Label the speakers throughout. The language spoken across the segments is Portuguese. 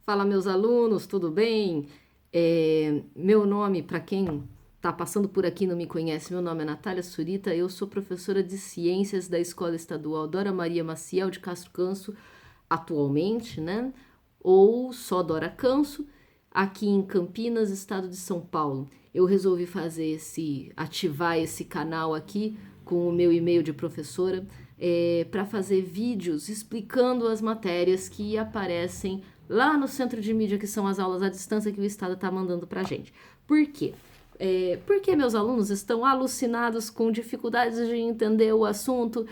Speaker 1: Fala, meus alunos, tudo bem? Meu nome, para quem está passando por aqui e não me conhece, meu nome é Natália Surita, eu sou professora de Ciências da Escola Estadual Dora Maria Maciel de Castro Canso, atualmente, né? Ou só Dora Canso, aqui em Campinas, estado de São Paulo. Eu resolvi ativar esse canal aqui com o meu e-mail de professora, para fazer vídeos explicando as matérias que aparecem lá no centro de mídia, que são as aulas à distância que o Estado está mandando para a gente. Por quê? Porque meus alunos estão alucinados com dificuldades de entender o assunto,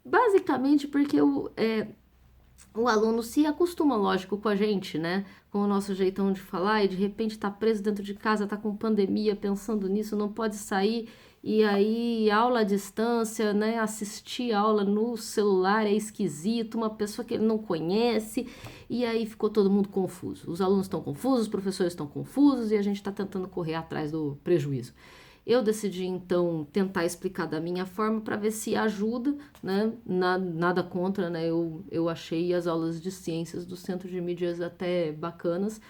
Speaker 1: basicamente porque o aluno se acostuma, lógico, com a gente, né? Com o nosso jeitão de falar e de repente tá preso dentro de casa, tá com pandemia, pensando nisso, não pode sair. E aí, aula à distância, né? Assistir aula no celular é esquisito, uma pessoa que ele não conhece. E aí ficou todo mundo confuso. Os alunos estão confusos, os professores estão confusos e a gente está tentando correr atrás do prejuízo. Eu decidi então tentar explicar da minha forma para ver se ajuda, né? Nada contra, né? Eu achei as aulas de ciências do Centro de Mídias até bacanas,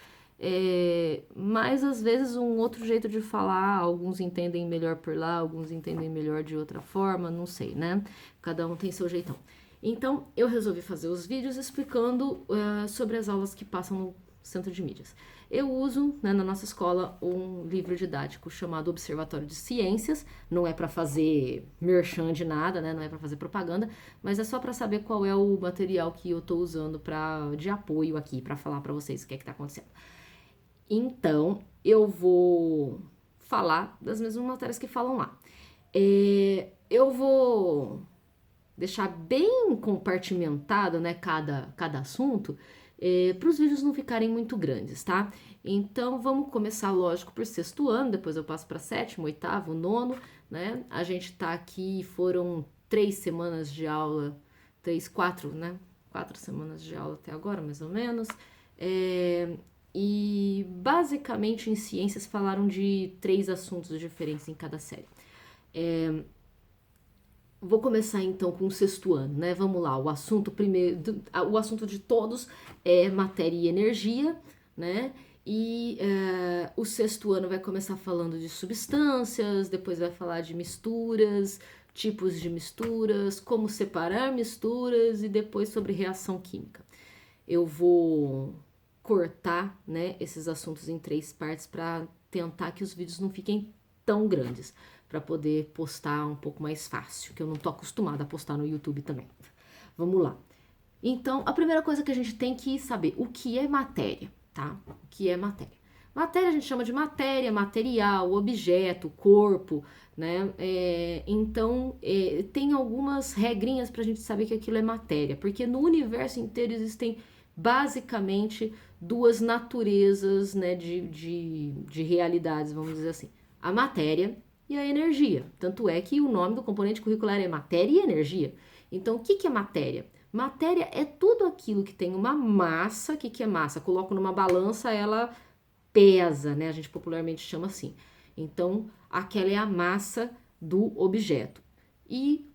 Speaker 1: mas às vezes um outro jeito de falar, alguns entendem melhor por lá, alguns entendem melhor de outra forma, não sei, né? Cada um tem seu jeitão. Então eu resolvi fazer os vídeos explicando sobre as aulas que passam no Centro de Mídias. Eu uso, né, na nossa escola um livro didático chamado Observatório de Ciências. Não é para fazer merchan de nada, né, não é para fazer propaganda, mas é só para saber qual é o material que eu estou usando de apoio aqui, para falar para vocês o que é que está acontecendo. Então, eu vou falar das mesmas matérias que falam lá. Eu vou deixar bem compartimentado, né, cada assunto, para os vídeos não ficarem muito grandes, tá? Então vamos começar, lógico, por sexto ano, depois eu passo para sétimo, oitavo, nono, né? A gente tá aqui, foram 3 semanas de aula, 4, né? 4 semanas de aula até agora, mais ou menos. E basicamente em ciências falaram de 3 assuntos diferentes em cada série. Vou começar então com o sexto ano, né? Vamos lá, o assunto o assunto de todos é matéria e energia, né? E o sexto ano vai começar falando de substâncias, depois vai falar de misturas, tipos de misturas, como separar misturas e depois sobre reação química. Eu vou cortar, né, esses assuntos em 3 partes para tentar que os vídeos não fiquem tão grandes, para poder postar um pouco mais fácil, que eu não tô acostumada a postar no YouTube também. Vamos lá. Então, a primeira coisa que a gente tem que saber, o que é matéria, tá? O que é matéria? Matéria a gente chama de matéria, material, objeto, corpo, né? Então, tem algumas regrinhas pra gente saber que aquilo é matéria, porque no universo inteiro existem basicamente 2 naturezas, né, de realidades, vamos dizer assim. A matéria e a energia. Tanto é que o nome do componente curricular é matéria e energia. Então, o que é matéria? Matéria é tudo aquilo que tem uma massa. O que é massa? Coloco numa balança, ela pesa, né? A gente popularmente chama assim. Então, aquela é a massa do objeto. E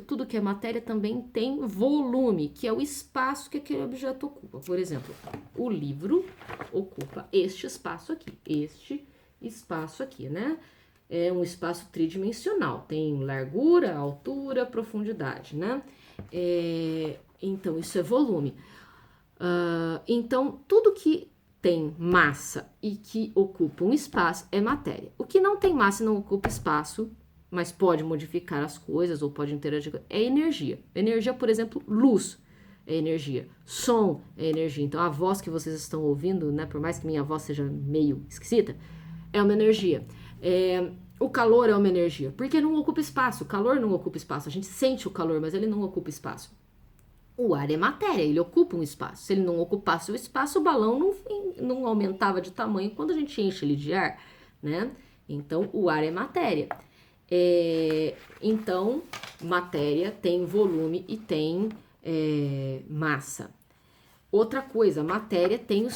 Speaker 1: tudo que é matéria também tem volume, que é o espaço que aquele objeto ocupa. Por exemplo, o livro ocupa este espaço aqui, né? É um espaço tridimensional, tem largura, altura, profundidade, né? Então, isso é volume. Então, tudo que tem massa e que ocupa um espaço é matéria. O que não tem massa e não ocupa espaço, mas pode modificar as coisas ou pode interagir, é energia. Energia, por exemplo, luz é energia, som é energia. Então, a voz que vocês estão ouvindo, né, por mais que minha voz seja meio esquisita, é uma energia. O calor é uma energia, porque não ocupa espaço. O calor não ocupa espaço. A gente sente o calor, mas ele não ocupa espaço. O ar é matéria, ele ocupa um espaço. Se ele não ocupasse o espaço, o balão não aumentava de tamanho quando a gente enche ele de ar, né? Então, o ar é matéria. Então, matéria tem volume e tem massa. Outra coisa, a matéria tem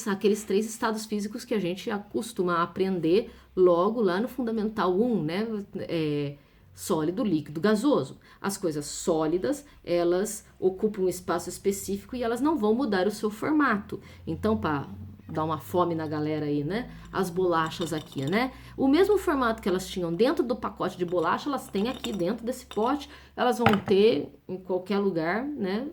Speaker 1: aqueles 3 estados físicos que a gente acostuma a aprender logo lá no Fundamental 1, né? Sólido, líquido, gasoso. As coisas sólidas, elas ocupam um espaço específico e elas não vão mudar o seu formato. Então, para dar uma fome na galera aí, né? As bolachas aqui, né? O mesmo formato que elas tinham dentro do pacote de bolacha, elas têm aqui dentro desse pote. Elas vão ter em qualquer lugar, né?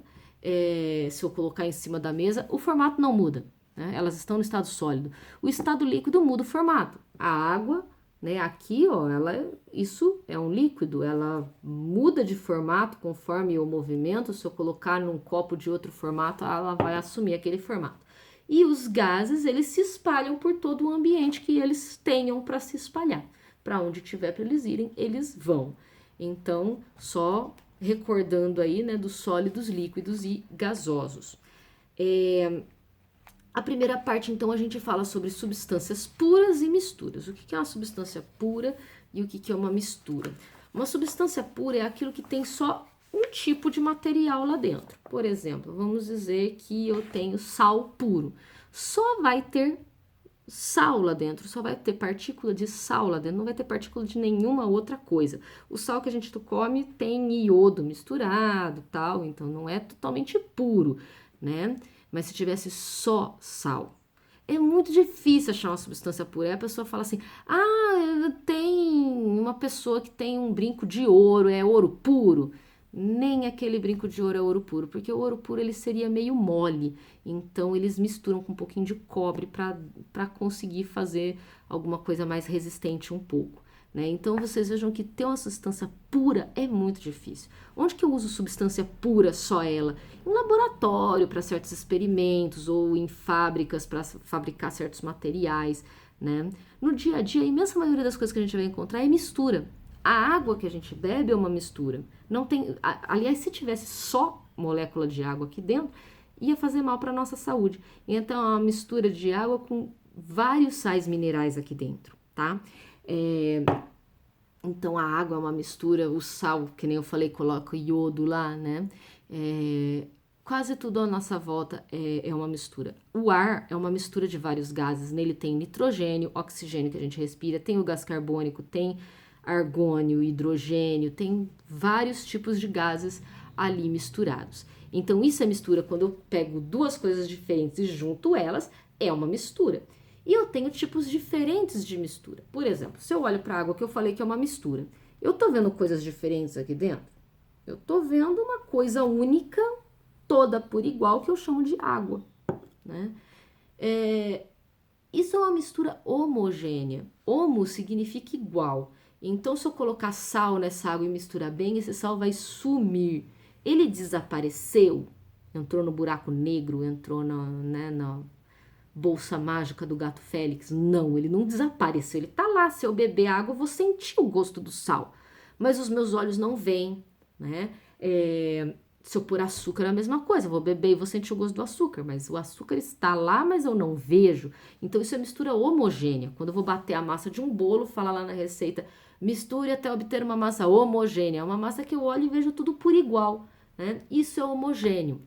Speaker 1: Se eu colocar em cima da mesa, o formato não muda, né? Elas estão no estado sólido. O estado líquido muda o formato. A água, né? Aqui, ó, isso é um líquido, ela muda de formato conforme o movimento. Se eu colocar num copo de outro formato, ela vai assumir aquele formato. E os gases, eles se espalham por todo o ambiente que eles tenham para se espalhar. Para onde tiver para eles irem, eles vão. Então, só recordando aí, né, dos sólidos, líquidos e gasosos. A primeira parte, então, a gente fala sobre substâncias puras e misturas. O que é uma substância pura e o que é uma mistura? Uma substância pura é aquilo que tem só um tipo de material lá dentro. Por exemplo, vamos dizer que eu tenho sal puro. Só vai ter sal lá dentro, só vai ter partícula de sal lá dentro, não vai ter partícula de nenhuma outra coisa. O sal que a gente come tem iodo misturado, tal, então não é totalmente puro, né? Mas se tivesse só sal, é muito difícil achar uma substância pura. Aí a pessoa fala assim: tem uma pessoa que tem um brinco de ouro, é ouro puro. Nem aquele brinco de ouro é ouro puro, porque o ouro puro ele seria meio mole. Então eles misturam com um pouquinho de cobre para conseguir fazer alguma coisa mais resistente um pouco, né? Então vocês vejam que ter uma substância pura é muito difícil. Onde que eu uso substância pura, só ela? Em laboratório para certos experimentos ou em fábricas para fabricar certos materiais, né? No dia a dia, a imensa maioria das coisas que a gente vai encontrar é mistura. A água que a gente bebe é uma mistura. Não tem, aliás, se tivesse só molécula de água aqui dentro, ia fazer mal para a nossa saúde. Então, é uma mistura de água com vários sais minerais aqui dentro, tá? Então, a água é uma mistura, o sal, que nem eu falei, coloca iodo lá, né? Quase tudo à nossa volta é uma mistura. O ar é uma mistura de vários gases. Nele tem nitrogênio, oxigênio que a gente respira, tem o gás carbônico, tem argônio, hidrogênio, tem vários tipos de gases ali misturados. Então, isso é mistura. Quando eu pego duas coisas diferentes e junto elas, é uma mistura. E eu tenho tipos diferentes de mistura. Por exemplo, se eu olho para a água que eu falei que é uma mistura, eu tô vendo coisas diferentes aqui dentro? Eu tô vendo uma coisa única, toda por igual, que eu chamo de água, né? Isso é uma mistura homogênea. Homo significa igual. Então, se eu colocar sal nessa água e misturar bem, esse sal vai sumir. Ele desapareceu, entrou no buraco negro, entrou na bolsa mágica do gato Félix. Não, ele não desapareceu, ele tá lá. Se eu beber água, eu vou sentir o gosto do sal. Mas os meus olhos não veem, né? Se eu pôr açúcar é a mesma coisa, eu vou beber e vou sentir o gosto do açúcar, mas o açúcar está lá, mas eu não vejo. Então isso é mistura homogênea. Quando eu vou bater a massa de um bolo, fala lá na receita, misture até obter uma massa homogênea. É uma massa que eu olho e vejo tudo por igual, né? Isso é homogêneo.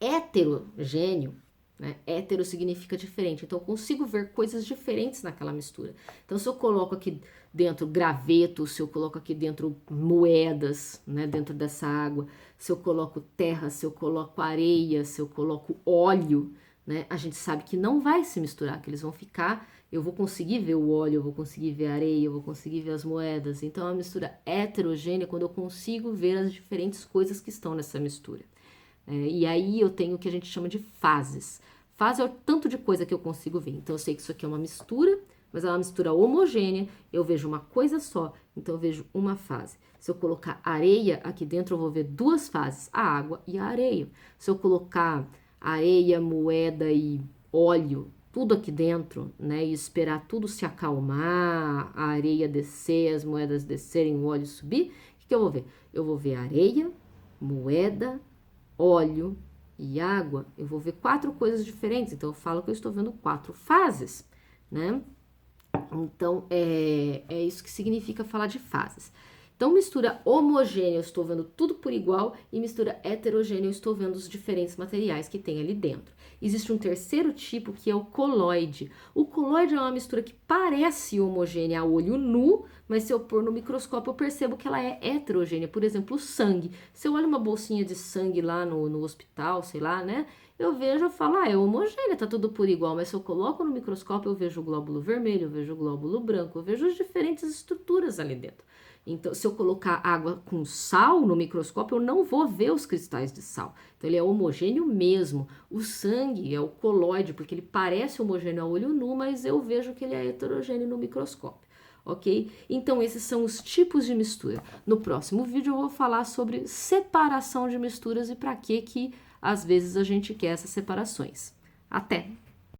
Speaker 1: Heterogêneo, né? Hétero significa diferente, então eu consigo ver coisas diferentes naquela mistura. Então, se eu coloco aqui dentro graveto, se eu coloco aqui dentro moedas, né, dentro dessa água, se eu coloco terra, se eu coloco areia, se eu coloco óleo, né, a gente sabe que não vai se misturar, que eles vão ficar, eu vou conseguir ver o óleo, eu vou conseguir ver a areia, eu vou conseguir ver as moedas. Então, é uma mistura heterogênea quando eu consigo ver as diferentes coisas que estão nessa mistura. E aí eu tenho o que a gente chama de fases. Fase é o tanto de coisa que eu consigo ver. Então eu sei que isso aqui é uma mistura, mas é uma mistura homogênea. Eu vejo uma coisa só, então eu vejo uma fase. Se eu colocar areia aqui dentro, eu vou ver duas fases, a água e a areia. Se eu colocar areia, moeda e óleo, tudo aqui dentro, né, e esperar tudo se acalmar, a areia descer, as moedas descerem, o óleo subir, o que eu vou ver? Eu vou ver areia, moeda, óleo e água. Eu vou ver 4 coisas diferentes, então eu falo que eu estou vendo 4 fases, né? Então, é isso que significa falar de fases. Então, mistura homogênea, eu estou vendo tudo por igual, e mistura heterogênea, eu estou vendo os diferentes materiais que tem ali dentro. Existe um terceiro tipo, que é o coloide. O coloide é uma mistura que parece homogênea a olho nu, mas se eu pôr no microscópio eu percebo que ela é heterogênea. Por exemplo, o sangue. Se eu olho uma bolsinha de sangue lá no hospital, sei lá, né? Eu vejo, eu falo, é homogênea, tá tudo por igual, mas se eu coloco no microscópio eu vejo o glóbulo vermelho, eu vejo o glóbulo branco, eu vejo as diferentes estruturas ali dentro. Então, se eu colocar água com sal no microscópio, eu não vou ver os cristais de sal. Então, ele é homogêneo mesmo. O sangue é o coloide, porque ele parece homogêneo a olho nu, mas eu vejo que ele é heterogêneo no microscópio. Ok? Então, esses são os tipos de mistura. No próximo vídeo, eu vou falar sobre separação de misturas e para que às vezes a gente quer essas separações. Até!